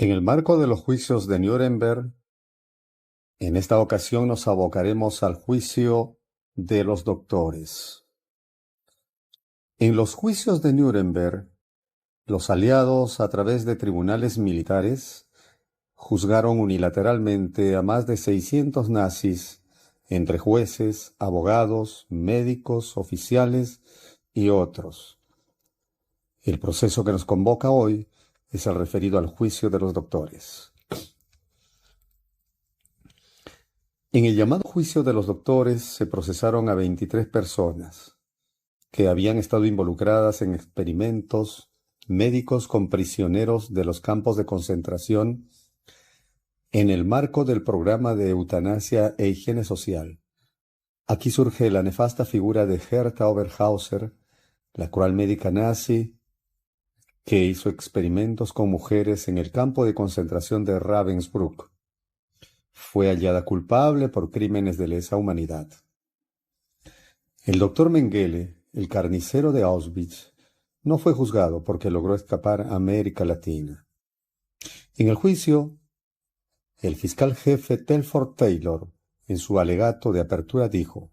En el marco de los juicios de Nuremberg, en esta ocasión nos abocaremos al juicio de los doctores. En los juicios de Nuremberg, los aliados, a través de tribunales militares, juzgaron unilateralmente a más de 600 nazis, entre jueces, abogados, médicos, oficiales y otros. El proceso que nos convoca hoy es el referido al juicio de los doctores. En el llamado juicio de los doctores se procesaron a 23 personas que habían estado involucradas en experimentos médicos con prisioneros de los campos de concentración en el marco del programa de eutanasia e higiene social. Aquí surge la nefasta figura de Herta Oberhauser, la cruel médica nazi que hizo experimentos con mujeres en el campo de concentración de Ravensbrück. Fue hallada culpable por crímenes de lesa humanidad. El doctor Mengele, el carnicero de Auschwitz, no fue juzgado porque logró escapar a América Latina. En el juicio, el fiscal jefe Telford Taylor, en su alegato de apertura, dijo: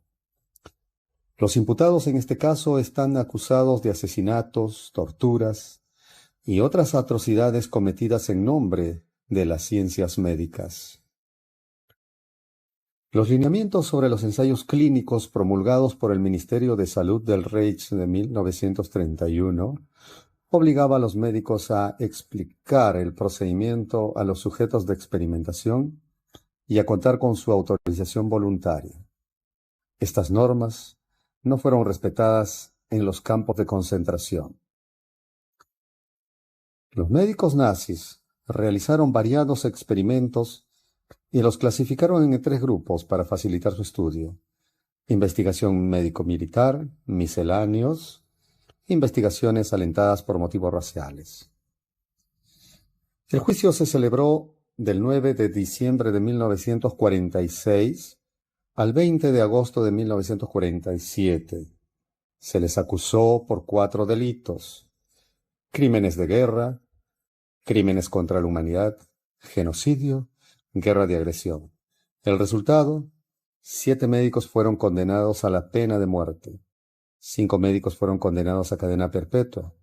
los imputados en este caso están acusados de asesinatos, torturas y otras atrocidades cometidas en nombre de las ciencias médicas. Los lineamientos sobre los ensayos clínicos promulgados por el Ministerio de Salud del Reich de 1931 obligaba a los médicos a explicar el procedimiento a los sujetos de experimentación y a contar con su autorización voluntaria. Estas normas no fueron respetadas en los campos de concentración. Los médicos nazis realizaron variados experimentos y los clasificaron en 3 grupos para facilitar su estudio: investigación médico-militar, misceláneos, investigaciones alentadas por motivos raciales. El juicio se celebró del 9 de diciembre de 1946 al 20 de agosto de 1947. Se les acusó por 4 delitos: crímenes de guerra, crímenes contra la humanidad, genocidio, guerra de agresión. El resultado: 7 médicos fueron condenados a la pena de muerte. 5 médicos fueron condenados a cadena perpetua.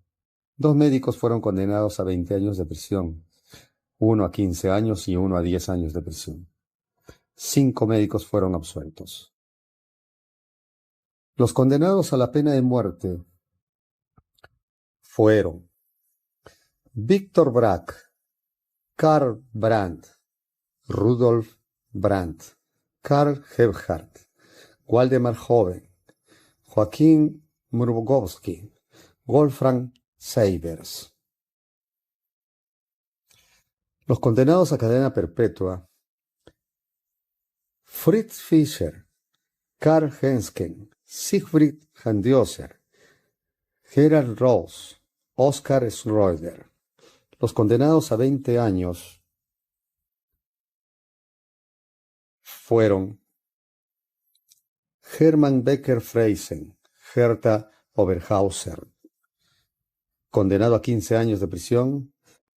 2 médicos fueron condenados a 20 años de prisión. 1 a 15 años y 1 a 10 años de prisión. 5 médicos fueron absueltos. Los condenados a la pena de muerte fueron Victor Brack, Karl Brandt, Rudolf Brandt, Karl Gebhardt, Waldemar Hoven, Joaquín Mrugowski, Wolfgang Seibers. Los condenados a cadena perpetua: Fritz Fischer, Karl Hensken, Siegfried Handioser, Gerald Ross, Oskar Schröder. Los condenados a 20 años fueron Hermann Becker Freisen, Herta Oberhauser. Condenado a 15 años de prisión,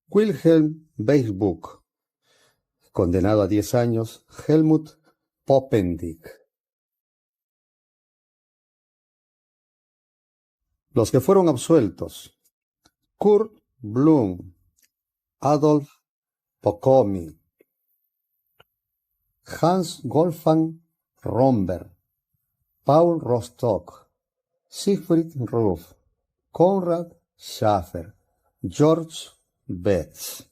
Wilhelm Weisbuch. Condenado a 10 años, Helmut Poppendick. Los que fueron absueltos: Kurt Blum, Adolf Pocomi, Hans Wolfgang Romberg, Paul Rostock, Siegfried Ruff, Konrad Schaffer, George Betz.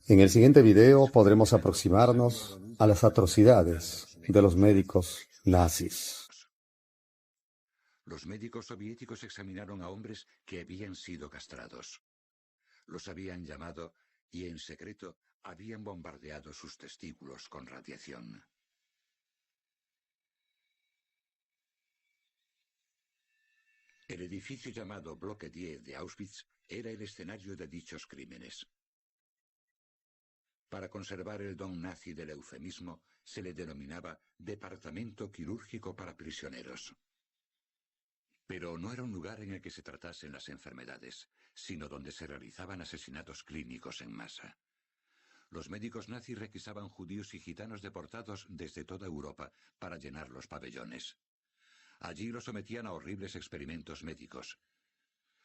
En el siguiente video podremos aproximarnos a las atrocidades de los médicos nazis. Los médicos soviéticos examinaron a hombres que habían sido castrados. Los habían llamado y en secreto habían bombardeado sus testículos con radiación. El edificio llamado Bloque 10 de Auschwitz era el escenario de dichos crímenes. Para conservar el don nazi del eufemismo, se le denominaba Departamento Quirúrgico para Prisioneros. Pero no era un lugar en el que se tratasen las enfermedades, sino donde se realizaban asesinatos clínicos en masa. Los médicos nazis requisaban judíos y gitanos deportados desde toda Europa para llenar los pabellones. Allí los sometían a horribles experimentos médicos.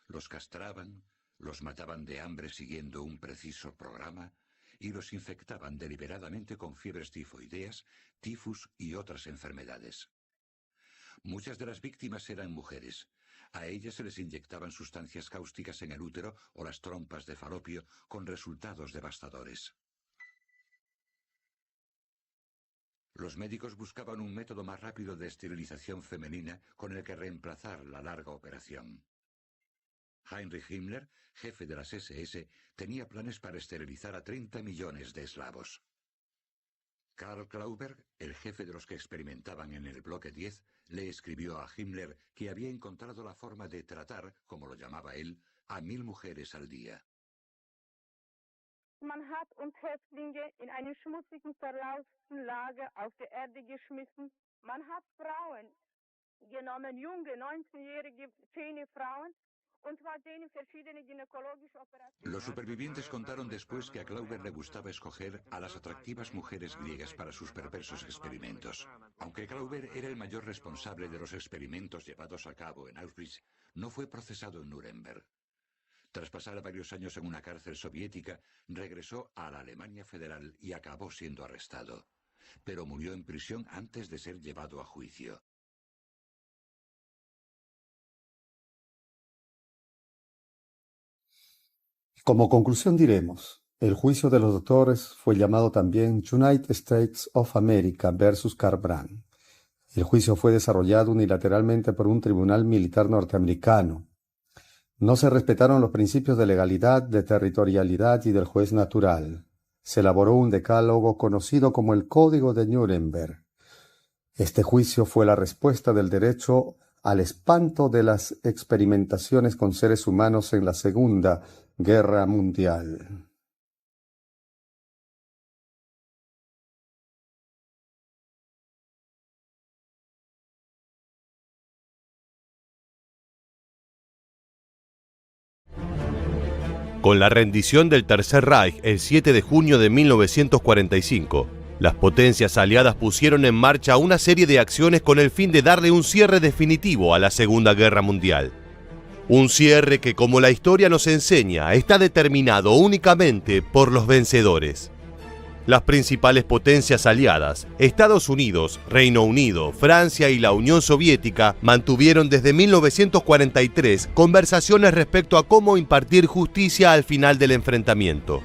Los castraban, los mataban de hambre siguiendo un preciso programa y los infectaban deliberadamente con fiebres tifoideas, tifus y otras enfermedades. Muchas de las víctimas eran mujeres. A ellas se les inyectaban sustancias cáusticas en el útero o las trompas de falopio con resultados devastadores. Los médicos buscaban un método más rápido de esterilización femenina con el que reemplazar la larga operación. Heinrich Himmler, jefe de las SS, tenía planes para esterilizar a 30 millones de eslavos. Karl Klauberg, el jefe de los que experimentaban en el bloque 10, le escribió a Himmler que había encontrado la forma de tratar, como lo llamaba él, a 1000 mujeres al día. Man hat uns Häftlinge in eine schmutzigen, verlauften Lager auf die Erde geschmissen. Man hat Frauen genommen, junge, 19-jährige, schöne Frauen, und zwar denen verschiedene gynäkologische Operationen. Los supervivientes contaron después que a Klauber le gustaba escoger a las atractivas mujeres griegas para sus perversos experimentos. Aunque Klauber era el mayor responsable de los experimentos llevados a cabo en Auschwitz, no fue procesado en Nuremberg. Tras pasar varios años en una cárcel soviética, regresó a la Alemania Federal y acabó siendo arrestado. Pero murió en prisión antes de ser llevado a juicio. Como conclusión diremos, el juicio de los doctores fue llamado también United States of America versus Karl Brandt. El juicio fue desarrollado unilateralmente por un tribunal militar norteamericano. No se respetaron los principios de legalidad, de territorialidad y del juez natural. Se elaboró un decálogo conocido como el Código de Nuremberg. Este juicio fue la respuesta del derecho al espanto de las experimentaciones con seres humanos en la Segunda Guerra Mundial. Con la rendición del Tercer Reich el 7 de junio de 1945, las potencias aliadas pusieron en marcha una serie de acciones con el fin de darle un cierre definitivo a la Segunda Guerra Mundial. Un cierre que, como la historia nos enseña, está determinado únicamente por los vencedores. Las principales potencias aliadas, Estados Unidos, Reino Unido, Francia y la Unión Soviética, mantuvieron desde 1943 conversaciones respecto a cómo impartir justicia al final del enfrentamiento.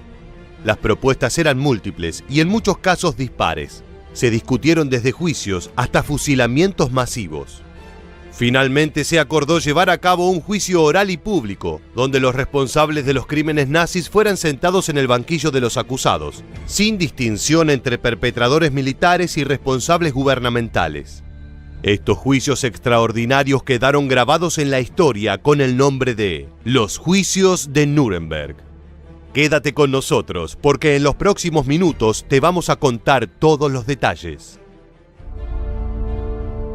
Las propuestas eran múltiples y en muchos casos dispares. Se discutieron desde juicios hasta fusilamientos masivos. Finalmente se acordó llevar a cabo un juicio oral y público, donde los responsables de los crímenes nazis fueran sentados en el banquillo de los acusados, sin distinción entre perpetradores militares y responsables gubernamentales. Estos juicios extraordinarios quedaron grabados en la historia con el nombre de los Juicios de Nuremberg. Quédate con nosotros, porque en los próximos minutos te vamos a contar todos los detalles.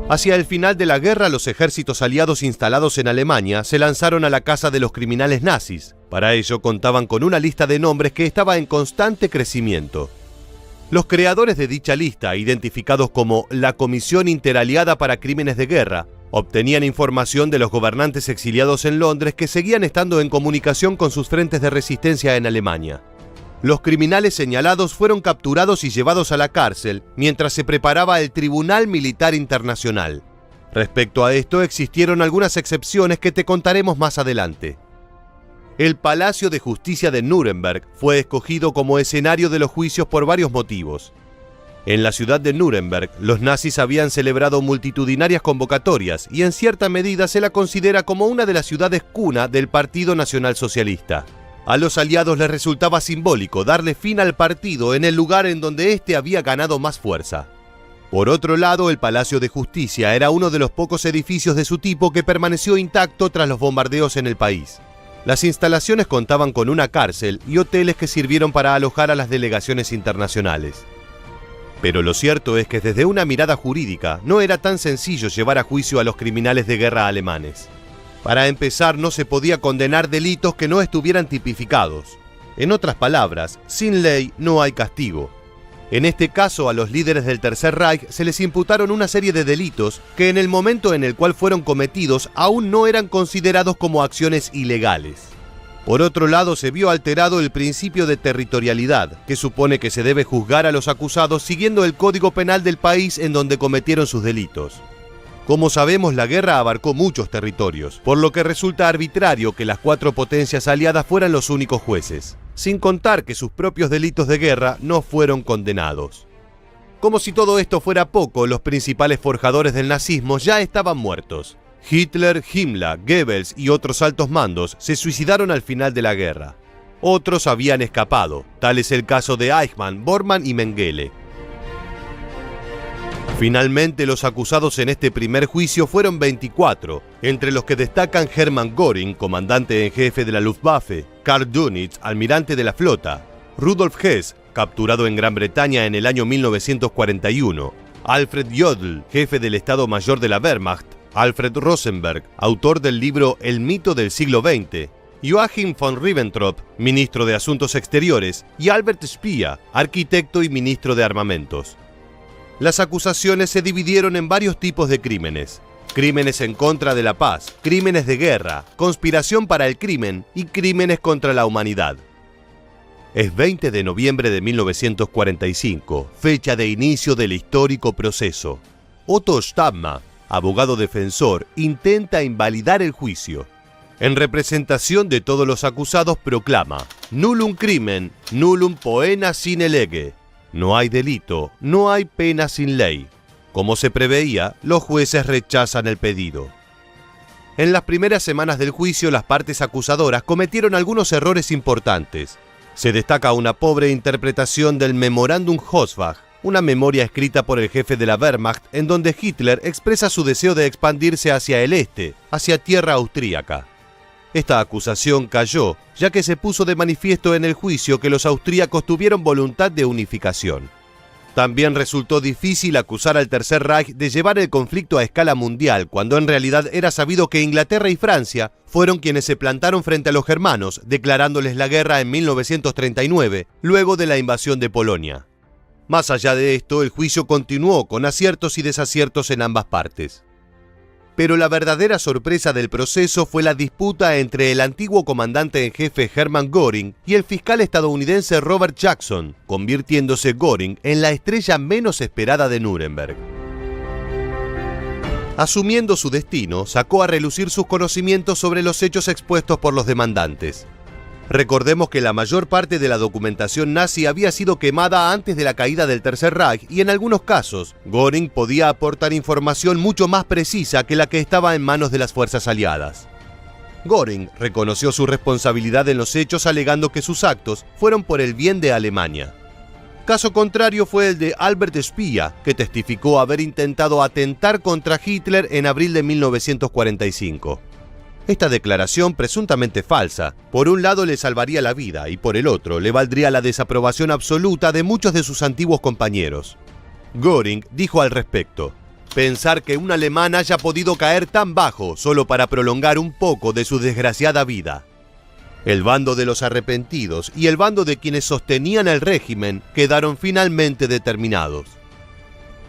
Hacia el final de la guerra, los ejércitos aliados instalados en Alemania se lanzaron a la caza de los criminales nazis. Para ello contaban con una lista de nombres que estaba en constante crecimiento. Los creadores de dicha lista, identificados como la Comisión Interaliada para Crímenes de Guerra, obtenían información de los gobernantes exiliados en Londres que seguían estando en comunicación con sus frentes de resistencia en Alemania. Los criminales señalados fueron capturados y llevados a la cárcel mientras se preparaba el Tribunal Militar Internacional. Respecto a esto, existieron algunas excepciones que te contaremos más adelante. El Palacio de Justicia de Nuremberg fue escogido como escenario de los juicios por varios motivos. En la ciudad de Nuremberg, los nazis habían celebrado multitudinarias convocatorias y en cierta medida se la considera como una de las ciudades cuna del Partido Nacional Socialista. A los aliados les resultaba simbólico darle fin al partido en el lugar en donde éste había ganado más fuerza. Por otro lado, el Palacio de Justicia era uno de los pocos edificios de su tipo que permaneció intacto tras los bombardeos en el país. Las instalaciones contaban con una cárcel y hoteles que sirvieron para alojar a las delegaciones internacionales. Pero lo cierto es que desde una mirada jurídica no era tan sencillo llevar a juicio a los criminales de guerra alemanes. Para empezar, no se podía condenar delitos que no estuvieran tipificados. En otras palabras, sin ley no hay castigo. En este caso, a los líderes del Tercer Reich se les imputaron una serie de delitos que en el momento en el cual fueron cometidos aún no eran considerados como acciones ilegales. Por otro lado, se vio alterado el principio de territorialidad, que supone que se debe juzgar a los acusados siguiendo el código penal del país en donde cometieron sus delitos. Como sabemos, la guerra abarcó muchos territorios, por lo que resulta arbitrario que las 4 potencias aliadas fueran los únicos jueces, sin contar que sus propios delitos de guerra no fueron condenados. Como si todo esto fuera poco, los principales forjadores del nazismo ya estaban muertos. Hitler, Himmler, Goebbels y otros altos mandos se suicidaron al final de la guerra. Otros habían escapado, tal es el caso de Eichmann, Bormann y Mengele. Finalmente, los acusados en este primer juicio fueron 24, entre los que destacan Hermann Göring, comandante en jefe de la Luftwaffe, Karl Dönitz, almirante de la flota, Rudolf Hess, capturado en Gran Bretaña en el año 1941, Alfred Jodl, jefe del Estado Mayor de la Wehrmacht, Alfred Rosenberg, autor del libro El mito del siglo XX, Joachim von Ribbentrop, ministro de Asuntos Exteriores, y Albert Speer, arquitecto y ministro de Armamentos. Las acusaciones se dividieron en varios tipos de crímenes: crímenes en contra de la paz, crímenes de guerra, conspiración para el crimen y crímenes contra la humanidad. Es 20 de noviembre de 1945, fecha de inicio del histórico proceso. Otto Stammer, abogado defensor, intenta invalidar el juicio. En representación de todos los acusados proclama: nullum crimen, nullum poena sine lege. No hay delito, no hay pena sin ley. Como se preveía, los jueces rechazan el pedido. En las primeras semanas del juicio, las partes acusadoras cometieron algunos errores importantes. Se destaca una pobre interpretación del Memorandum Hossbach, una memoria escrita por el jefe de la Wehrmacht en donde Hitler expresa su deseo de expandirse hacia el este, hacia tierra austríaca. Esta acusación cayó, ya que se puso de manifiesto en el juicio que los austríacos tuvieron voluntad de unificación. También resultó difícil acusar al Tercer Reich de llevar el conflicto a escala mundial, cuando en realidad era sabido que Inglaterra y Francia fueron quienes se plantaron frente a los germanos, declarándoles la guerra en 1939, luego de la invasión de Polonia. Más allá de esto, el juicio continuó con aciertos y desaciertos en ambas partes. Pero la verdadera sorpresa del proceso fue la disputa entre el antiguo comandante en jefe Hermann Göring y el fiscal estadounidense Robert Jackson, convirtiéndose Göring en la estrella menos esperada de Nuremberg. Asumiendo su destino, sacó a relucir sus conocimientos sobre los hechos expuestos por los demandantes. Recordemos que la mayor parte de la documentación nazi había sido quemada antes de la caída del Tercer Reich y en algunos casos, Göring podía aportar información mucho más precisa que la que estaba en manos de las fuerzas aliadas. Göring reconoció su responsabilidad en los hechos alegando que sus actos fueron por el bien de Alemania. Caso contrario fue el de Albert Speer, que testificó haber intentado atentar contra Hitler en abril de 1945. Esta declaración, presuntamente falsa, por un lado le salvaría la vida y por el otro le valdría la desaprobación absoluta de muchos de sus antiguos compañeros. Göring dijo al respecto: pensar que un alemán haya podido caer tan bajo solo para prolongar un poco de su desgraciada vida. El bando de los arrepentidos y el bando de quienes sostenían el régimen quedaron finalmente determinados.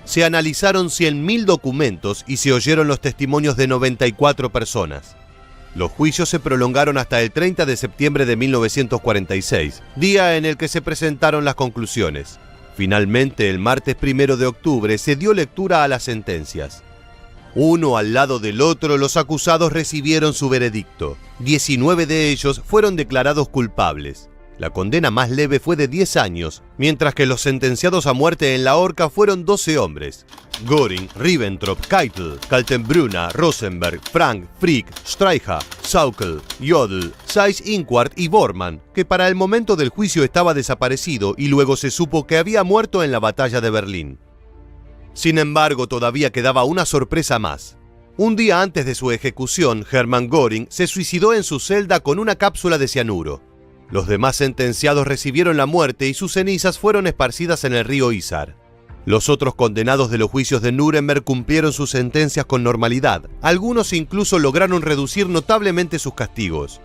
Se analizaron 100.000 documentos y se oyeron los testimonios de 94 personas. Los juicios se prolongaron hasta el 30 de septiembre de 1946, día en el que se presentaron las conclusiones. Finalmente, el martes 1 de octubre se dio lectura a las sentencias. Uno al lado del otro, los acusados recibieron su veredicto. 19 de ellos fueron declarados culpables. La condena más leve fue de 10 años, mientras que los sentenciados a muerte en la horca fueron 12 hombres. Göring, Ribbentrop, Keitel, Kaltenbrunner, Rosenberg, Frank, Frick, Streicher, Sauckel, Jodl, Seyss-Inquart y Bormann, que para el momento del juicio estaba desaparecido y luego se supo que había muerto en la batalla de Berlín. Sin embargo, todavía quedaba una sorpresa más. Un día antes de su ejecución, Hermann Göring se suicidó en su celda con una cápsula de cianuro. Los demás sentenciados recibieron la muerte y sus cenizas fueron esparcidas en el río Isar. Los otros condenados de los juicios de Nuremberg cumplieron sus sentencias con normalidad. Algunos incluso lograron reducir notablemente sus castigos.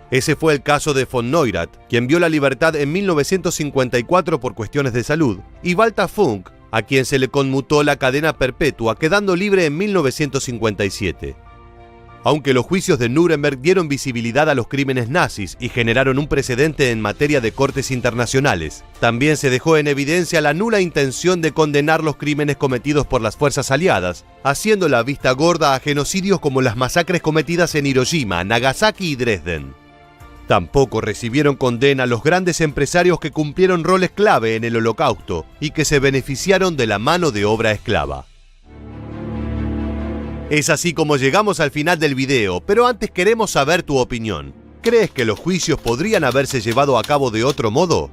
Ese fue el caso de von Neurath, quien vio la libertad en 1954 por cuestiones de salud, y Walter Funk, a quien se le conmutó la cadena perpetua, quedando libre en 1957. Aunque los juicios de Nuremberg dieron visibilidad a los crímenes nazis y generaron un precedente en materia de cortes internacionales, también se dejó en evidencia la nula intención de condenar los crímenes cometidos por las fuerzas aliadas, haciendo la vista gorda a genocidios como las masacres cometidas en Hiroshima, Nagasaki y Dresden. Tampoco recibieron condena los grandes empresarios que cumplieron roles clave en el Holocausto y que se beneficiaron de la mano de obra esclava. Es así como llegamos al final del video, pero antes queremos saber tu opinión. ¿Crees que los juicios podrían haberse llevado a cabo de otro modo?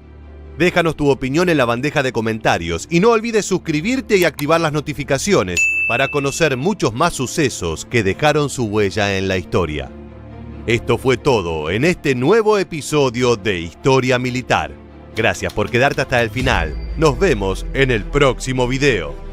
Déjanos tu opinión en la bandeja de comentarios y no olvides suscribirte y activar las notificaciones para conocer muchos más sucesos que dejaron su huella en la historia. Esto fue todo en este nuevo episodio de Historia Militar. Gracias por quedarte hasta el final. Nos vemos en el próximo video.